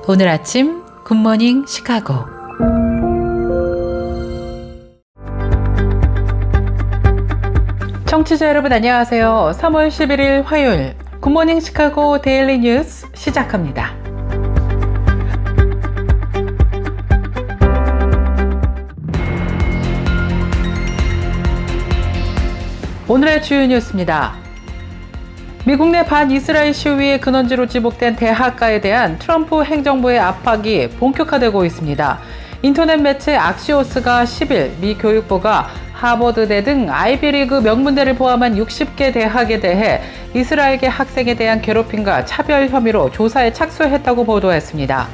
오늘 아침 굿모닝 시카고. 청취자 여러분 안녕하세요. 3월 11일 화요일 굿모닝 시카고 데일리 뉴스 시작합니다. 오늘의 주요 뉴스입니다. 미국 내 반이스라엘 시위의 근원지로 지목된 대학가에 대한 트럼프 행정부의 압박이 본격화되고 있습니다. 인터넷 매체 악시오스가 10일 미 교육부가 하버드대 등 아이비리그 명문대를 포함한 60개 대학에 대해 이스라엘계 학생에 대한 괴롭힘과 차별 혐의로 조사에 착수했다고 보도했습니다.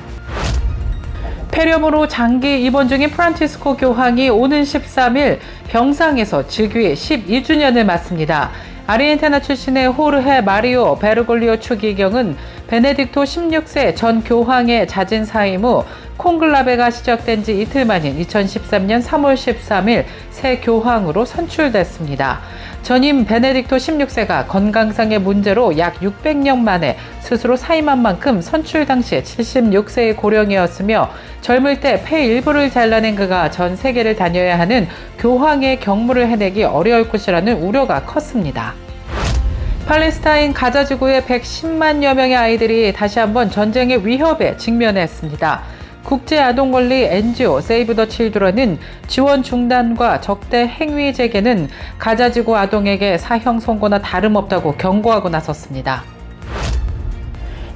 폐렴으로 장기 입원 중인 프란치스코 교황이 오는 13일 병상에서 즉위 12주년을 맞습니다. 아르헨티나 출신의 호르헤 마리오 베르골리오 추기경은 베네딕토 16세 전 교황의 자진 사임 후 콩클라베가 시작된 지 이틀 만인 2013년 3월 13일 새 교황으로 선출됐습니다. 전임 베네딕토 16세가 건강상의 문제로 약 600년 만에 스스로 사임한 만큼 선출 당시 76세의 고령이었으며 젊을 때 폐 일부를 잘라낸 그가 전 세계를 다녀야 하는 교황의 경무를 해내기 어려울 것이라는 우려가 컸습니다. 팔레스타인 가자 지구의 110만여 명의 아이들이 다시 한번 전쟁의 위협에 직면했습니다. 국제아동권리 NGO 세이브 더 칠드런은 지원 중단과 적대 행위 재개는 가자지구 아동에게 사형 선고나 다름없다고 경고하고 나섰습니다.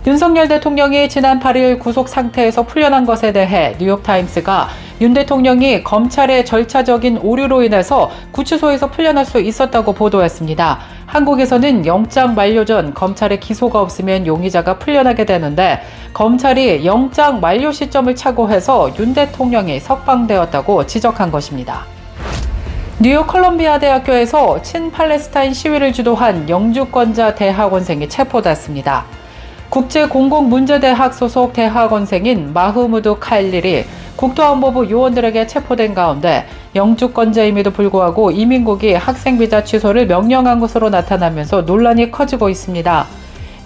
윤석열 대통령이 지난 8일 구속 상태에서 풀려난 것에 대해 뉴욕타임스가 윤 대통령이 검찰의 절차적인 오류로 인해서 구치소에서 풀려날 수 있었다고 보도했습니다. 한국에서는 영장 만료 전 검찰의 기소가 없으면 용의자가 풀려나게 되는데 검찰이 영장 만료 시점을 착오해서 윤 대통령이 석방되었다고 지적한 것입니다. 뉴욕 컬럼비아 대학교에서 친팔레스타인 시위를 주도한 영주권자 대학원생이 체포됐습니다. 국제공공문제대학 소속 대학원생인 마흐무드 칼릴이 국토안보부 요원들에게 체포된 가운데 영주권자임에도 불구하고 이민국이 학생비자 취소를 명령한 것으로 나타나면서 논란이 커지고 있습니다.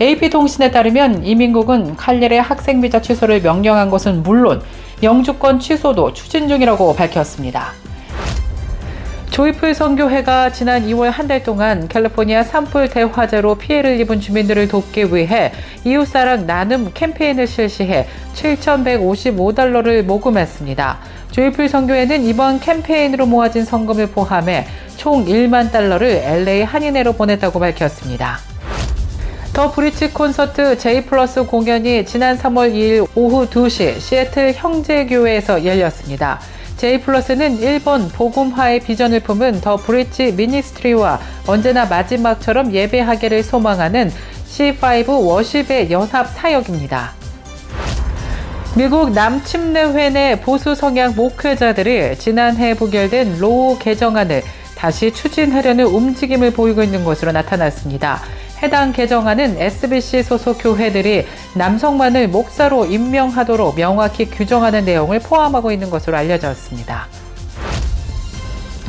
AP통신에 따르면 이민국은 칼릴의 학생비자 취소를 명령한 것은 물론 영주권 취소도 추진 중이라고 밝혔습니다. 조이풀 선교회가 지난 2월 한 달 동안 캘리포니아 산불 대화재로 피해를 입은 주민들을 돕기 위해 이웃사랑 나눔 캠페인을 실시해 7,155달러를 모금했습니다. 조이풀 선교회는 이번 캠페인으로 모아진 성금을 포함해 총 1만 달러를 LA 한인회로 보냈다고 밝혔습니다. 더 브릿지 콘서트 J+ 공연이 지난 3월 2일 오후 2시 시애틀 형제교회에서 열렸습니다. J+는 일본 복음화의 비전을 품은 더 브릿지 미니스트리와 언제나 마지막처럼 예배하기를 소망하는 C5 워십의 연합 사역입니다. 미국 남침례회 내 보수 성향 목회자들이 지난해 부결된 로우 개정안을 다시 추진하려는 움직임을 보이고 있는 것으로 나타났습니다. 해당 개정안은 SBC 소속 교회들이 남성만을 목사로 임명하도록 명확히 규정하는 내용을 포함하고 있는 것으로 알려졌습니다.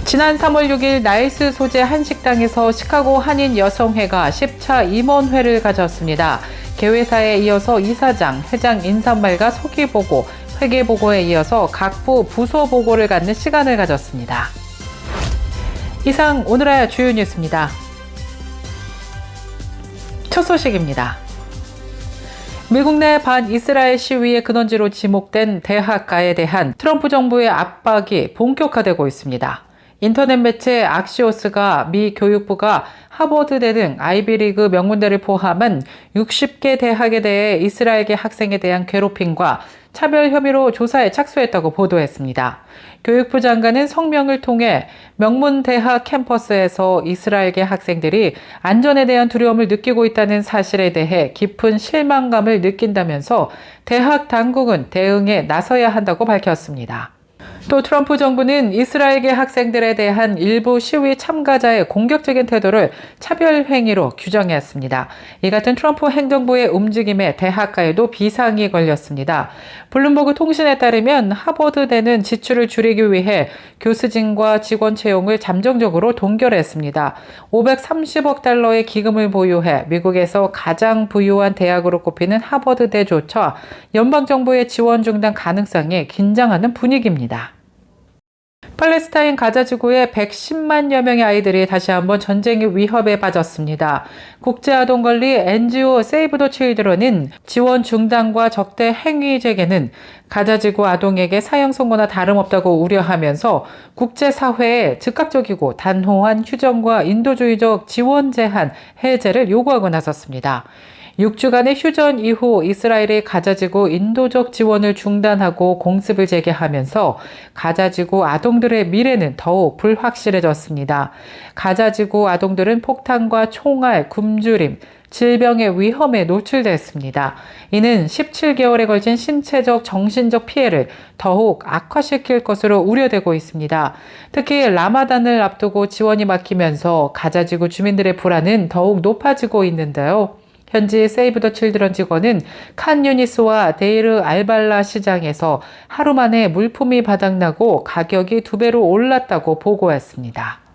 지난 3월 6일 나일스 소재 한 식당에서 시카고 한인 여성회가 10차 임원회를 가졌습니다. 개회사에 이어서 이사장, 회장 인사말과 소기보고, 회계보고에 이어서 각부 부서 보고를 갖는 시간을 가졌습니다. 이상 오늘의 주요 뉴스입니다. 첫 소식입니다. 미국 내 반이스라엘 시위의 근원지로 지목된 대학가에 대한 트럼프 정부의 압박이 본격화되고 있습니다. 인터넷 매체 악시오스가 미 교육부가 하버드대 등 아이비리그 명문대를 포함한 60개 대학에 대해 이스라엘계 학생에 대한 괴롭힘과 차별 혐의로 조사에 착수했다고 보도했습니다. 교육부 장관은 성명을 통해 명문대학 캠퍼스에서 이스라엘계 학생들이 안전에 대한 두려움을 느끼고 있다는 사실에 대해 깊은 실망감을 느낀다면서 대학 당국은 대응에 나서야 한다고 밝혔습니다. 또 트럼프 정부는 이스라엘계 학생들에 대한 일부 시위 참가자의 공격적인 태도를 차별 행위로 규정했습니다. 이 같은 트럼프 행정부의 움직임에 대학가에도 비상이 걸렸습니다. 블룸버그 통신에 따르면 하버드대는 지출을 줄이기 위해 교수진과 직원 채용을 잠정적으로 동결했습니다. 530억 달러의 기금을 보유해 미국에서 가장 부유한 대학으로 꼽히는 하버드대조차 연방정부의 지원 중단 가능성에 긴장하는 분위기입니다. 팔레스타인 가자지구의 110만여 명의 아이들이 다시 한번 전쟁의 위협에 빠졌습니다. 국제아동권리 NGO 세이브 더 칠드런은 지원 중단과 적대 행위 재개는 가자지구 아동에게 사형 선고나 다름없다고 우려하면서 국제사회에 즉각적이고 단호한 휴전과 인도주의적 지원 제한 해제를 요구하고 나섰습니다. 6주간의 휴전 이후 이스라엘이 가자지구 인도적 지원을 중단하고 공습을 재개하면서 가자지구 아동들의 미래는 더욱 불확실해졌습니다. 가자지구 아동들은 폭탄과 총알, 굶주림, 질병의 위험에 노출됐습니다. 이는 17개월에 걸친 신체적, 정신적 피해를 더욱 악화시킬 것으로 우려되고 있습니다. 특히 라마단을 앞두고 지원이 막히면서 가자지구 주민들의 불안은 더욱 높아지고 있는데요. 현지 세이브 더 칠드런 직원은 칸 유니스와 데이르 알발라 시장에서 하루 만에 물품이 바닥나고 가격이 2배로 올랐다고 보고했습니다.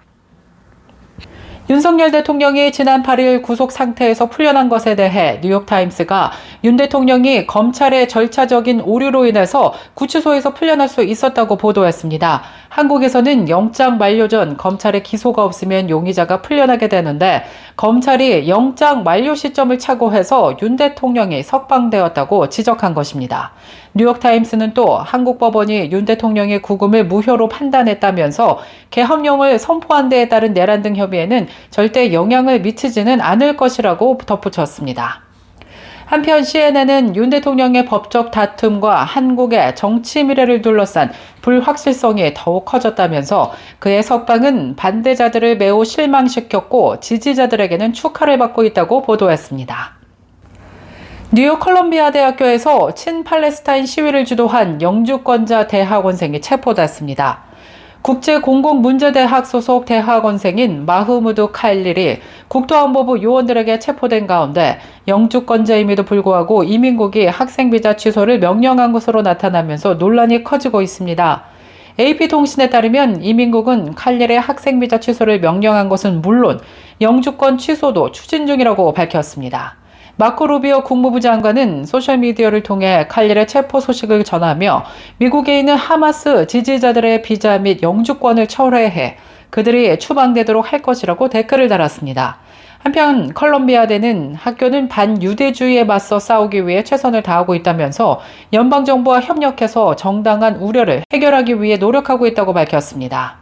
윤석열 대통령이 지난 8일 구속 상태에서 풀려난 것에 대해 뉴욕타임스가 윤 대통령이 검찰의 절차적인 오류로 인해서 구치소에서 풀려날 수 있었다고 보도했습니다. 한국에서는 영장 만료 전 검찰의 기소가 없으면 용의자가 풀려나게 되는데 검찰이 영장 만료 시점을 착오해서 윤 대통령이 석방되었다고 지적한 것입니다. 뉴욕타임스는 또 한국 법원이 윤 대통령의 구금을 무효로 판단했다면서 계엄령을 선포한 데에 따른 내란 등 혐의에는 절대 영향을 미치지는 않을 것이라고 덧붙였습니다. 한편 CNN은 윤 대통령의 법적 다툼과 한국의 정치 미래를 둘러싼 불확실성이 더욱 커졌다면서 그의 석방은 반대자들을 매우 실망시켰고 지지자들에게는 축하를 받고 있다고 보도했습니다. 뉴욕 컬럼비아 대학교에서 친팔레스타인 시위를 주도한 영주권자 대학원생이 체포됐습니다. 국제공공문제대학 소속 대학원생인 마흐무드 칼릴이 국토안보부 요원들에게 체포된 가운데 영주권자임에도 불구하고 이민국이 학생비자 취소를 명령한 것으로 나타나면서 논란이 커지고 있습니다. AP통신에 따르면 이민국은 칼릴의 학생비자 취소를 명령한 것은 물론 영주권 취소도 추진 중이라고 밝혔습니다. 마코 루비오 국무부 장관은 소셜미디어를 통해 칼릴의 체포 소식을 전하며 미국에 있는 하마스 지지자들의 비자 및 영주권을 철회해 그들이 추방되도록 할 것이라고 댓글을 달았습니다. 한편 컬럼비아대는 학교는 반유대주의에 맞서 싸우기 위해 최선을 다하고 있다면서 연방정부와 협력해서 정당한 우려를 해결하기 위해 노력하고 있다고 밝혔습니다.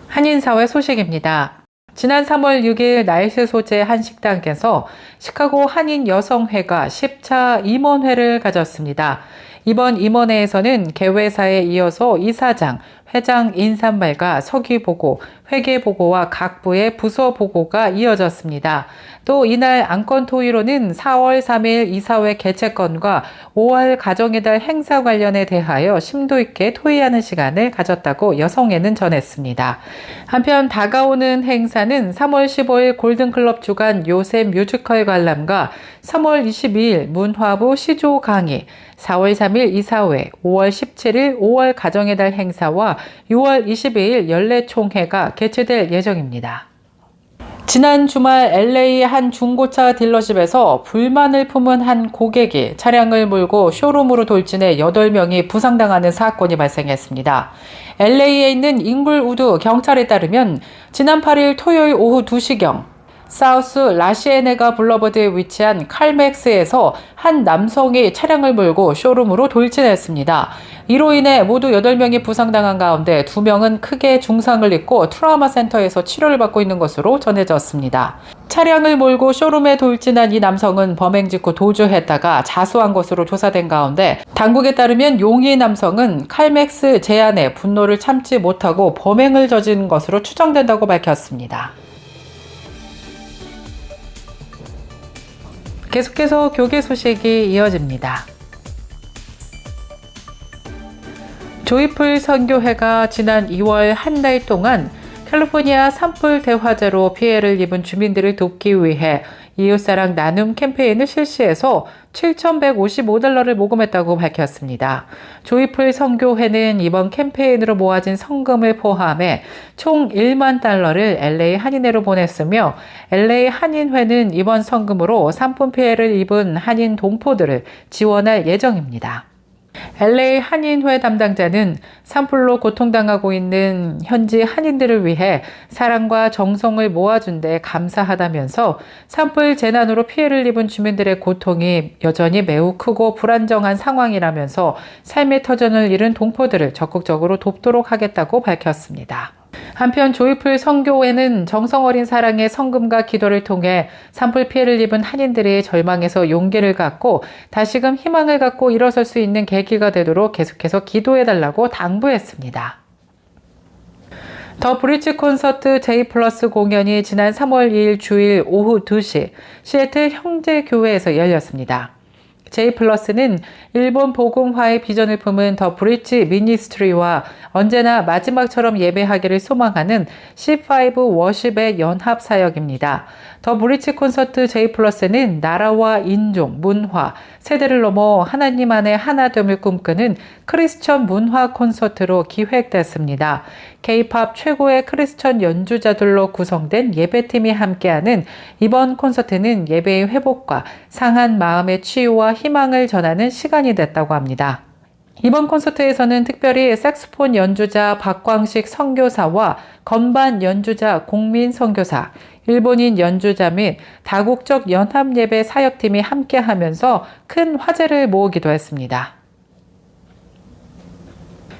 한인사회 소식입니다. 지난 3월 6일 날씨 소재 한 식당에서 시카고 한인여성회가 10차 임원회를 가졌습니다. 이번 임원회에서는 개회사에 이어서 이사장, 회장 인사말과 서기보고, 회계보고와 각 부의 부서보고가 이어졌습니다. 또 이날 안건토의로는 4월 3일 이사회 개최건과 5월 가정의 달 행사 관련에 대하여 심도 있게 토의하는 시간을 가졌다고 여성회는 전했습니다. 한편 다가오는 행사는 3월 15일 골든클럽 주간 요셉 뮤지컬 관람과 3월 22일 문화부 시조 강의, 4월 3일 이사회, 5월 17일 5월 가정의 달 행사와 6월 22일 연례총회가 개최될 예정입니다. 지난 주말 LA 한 중고차 딜러십에서 불만을 품은 한 고객이 차량을 몰고 쇼룸으로 돌진해 8명이 부상당하는 사건이 발생했습니다. LA에 있는 잉글우드 경찰에 따르면 지난 8일 토요일 오후 2시경 사우스 라시에네가 블러버드에 위치한 칼맥스에서 한 남성이 차량을 몰고 쇼룸으로 돌진했습니다. 이로 인해 모두 8명이 부상당한 가운데 2명은 크게 중상을 입고 트라우마 센터에서 치료를 받고 있는 것으로 전해졌습니다. 차량을 몰고 쇼룸에 돌진한 이 남성은 범행 직후 도주했다가 자수한 것으로 조사된 가운데 당국에 따르면 용의 남성은 칼맥스 제안에 분노를 참지 못하고 범행을 저지른 것으로 추정된다고 밝혔습니다. 계속해서 교계 소식이 이어집니다. 조이풀 선교회가 지난 2월 한 달 동안 캘리포니아 산불 대화재로 피해를 입은 주민들을 돕기 위해 이웃사랑 나눔 캠페인을 실시해서 $7,155를 모금했다고 밝혔습니다. 조이풀 선교회는 이번 캠페인으로 모아진 성금을 포함해 총 $1만 LA 한인회로 보냈으며 LA 한인회는 이번 성금으로 산불 피해를 입은 한인 동포들을 지원할 예정입니다. LA 한인회 담당자는 산불로 고통당하고 있는 현지 한인들을 위해 사랑과 정성을 모아준 데 감사하다면서 산불 재난으로 피해를 입은 주민들의 고통이 여전히 매우 크고 불안정한 상황이라면서 삶의 터전을 잃은 동포들을 적극적으로 돕도록 하겠다고 밝혔습니다. 한편 조이풀 선교회는 정성 어린 사랑의 성금과 기도를 통해 산불 피해를 입은 한인들이 절망에서 용기를 갖고 다시금 희망을 갖고 일어설 수 있는 계기가 되도록 계속해서 기도해달라고 당부했습니다. 더 브릿지 콘서트 J+ 공연이 지난 3월 2일 주일 오후 2시 시애틀 형제교회에서 열렸습니다. J+는 일본 복음화의 비전을 품은 더 브릿지 미니스트리와 언제나 마지막처럼 예배하기를 소망하는 C5 워십의 연합 사역입니다. 더 브릿지 콘서트 J+는 나라와 인종, 문화, 세대를 넘어 하나님 안에 하나됨을 꿈꾸는 크리스천 문화 콘서트로 기획됐습니다. K-팝 최고의 크리스천 연주자들로 구성된 예배팀이 함께하는 이번 콘서트는 예배의 회복과 상한 마음의 치유와 희망을 전하는 시간이 됐다고 합니다. 이번 콘서트에서는 특별히 색소폰 연주자 박광식 선교사와 건반 연주자 공민 선교사, 일본인 연주자 및 다국적 연합예배 사역팀이 함께하면서 큰 화제를 모으기도 했습니다.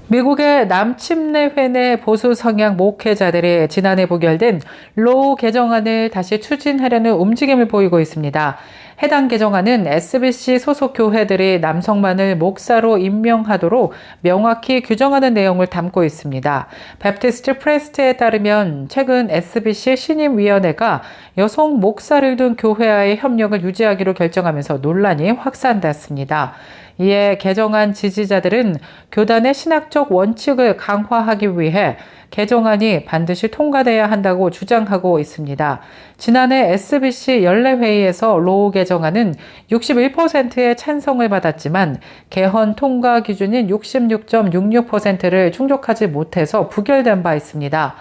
미국의 남침례회 내 보수 성향 목회자들이 지난해 부결된 로우 개정안을 다시 추진하려는 움직임을 보이고 있습니다. 해당 개정안은 SBC 소속 교회들이 남성만을 목사로 임명하도록 명확히 규정하는 내용을 담고 있습니다. 베프티스트 프레스트에 따르면 최근 SBC 신임위원회가 여성 목사를 둔 교회와의 협력을 유지하기로 결정하면서 논란이 확산됐습니다. 이에 개정안 지지자들은 교단의 신학적 원칙을 강화하기 위해 개정안이 반드시 통과돼야 한다고 주장하고 있습니다. 지난해 SBC 연례회의에서 로우 개정안은 61%의 찬성을 받았지만 개헌 통과 기준인 66.66%를 충족하지 못해서 부결된 바 있습니다.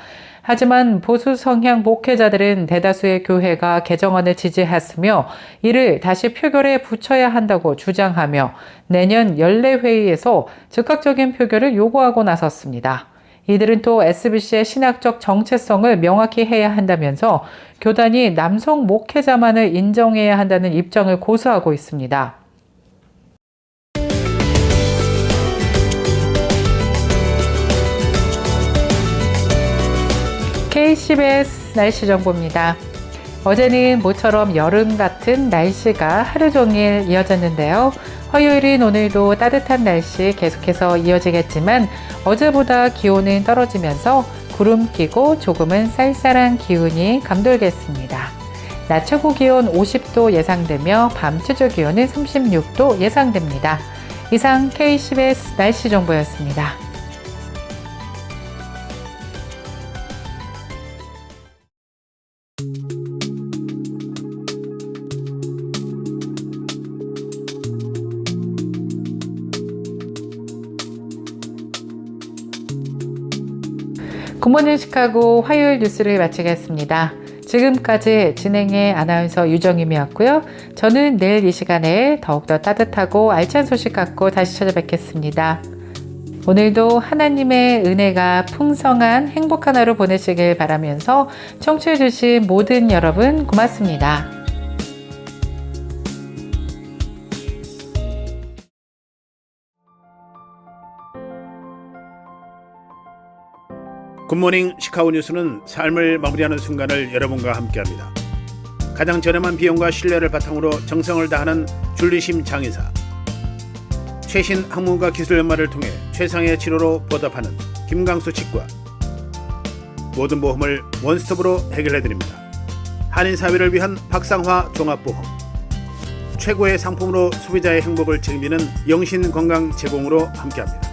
하지만 보수 성향 목회자들은 대다수의 교회가 개정안을 지지했으며 이를 다시 표결에 붙여야 한다고 주장하며 내년 연례회의에서 즉각적인 표결을 요구하고 나섰습니다. 이들은 또 SBC의 신학적 정체성을 명확히 해야 한다면서 교단이 남성 목회자만을 인정해야 한다는 입장을 고수하고 있습니다. KCBS 날씨 정보입니다. 어제는 모처럼 여름 같은 날씨가 하루 종일 이어졌는데요. 화요일인 오늘도 따뜻한 날씨 계속해서 이어지겠지만 어제보다 기온은 떨어지면서 구름 끼고 조금은 쌀쌀한 기운이 감돌겠습니다. 낮 최고 기온 50도 예상되며 밤 최저 기온은 36도 예상됩니다. 이상 KCBS 날씨 정보였습니다. 굿모닝 시카고 화요일 뉴스를 마치겠습니다. 지금까지 진행의 아나운서 유정임이었고요. 저는 내일 이 시간에 더욱더 따뜻하고 알찬 소식 갖고 다시 찾아뵙겠습니다. 오늘도 하나님의 은혜가 풍성한 행복한 하루 보내시길 바라면서 청취해주신 모든 여러분 고맙습니다. 굿모닝 시카고 뉴스는 삶을 마무리하는 순간을 여러분과 함께합니다. 가장 저렴한 비용과 신뢰를 바탕으로 정성을 다하는 줄리심 장의사, 최신 학문과 기술 연마를 통해 최상의 치료로 보답하는 김강수 치과, 모든 보험을 원스톱으로 해결해드립니다. 한인사회를 위한 박상화 종합보험, 최고의 상품으로 소비자의 행복을 책임지는 영신건강 제공으로 함께합니다.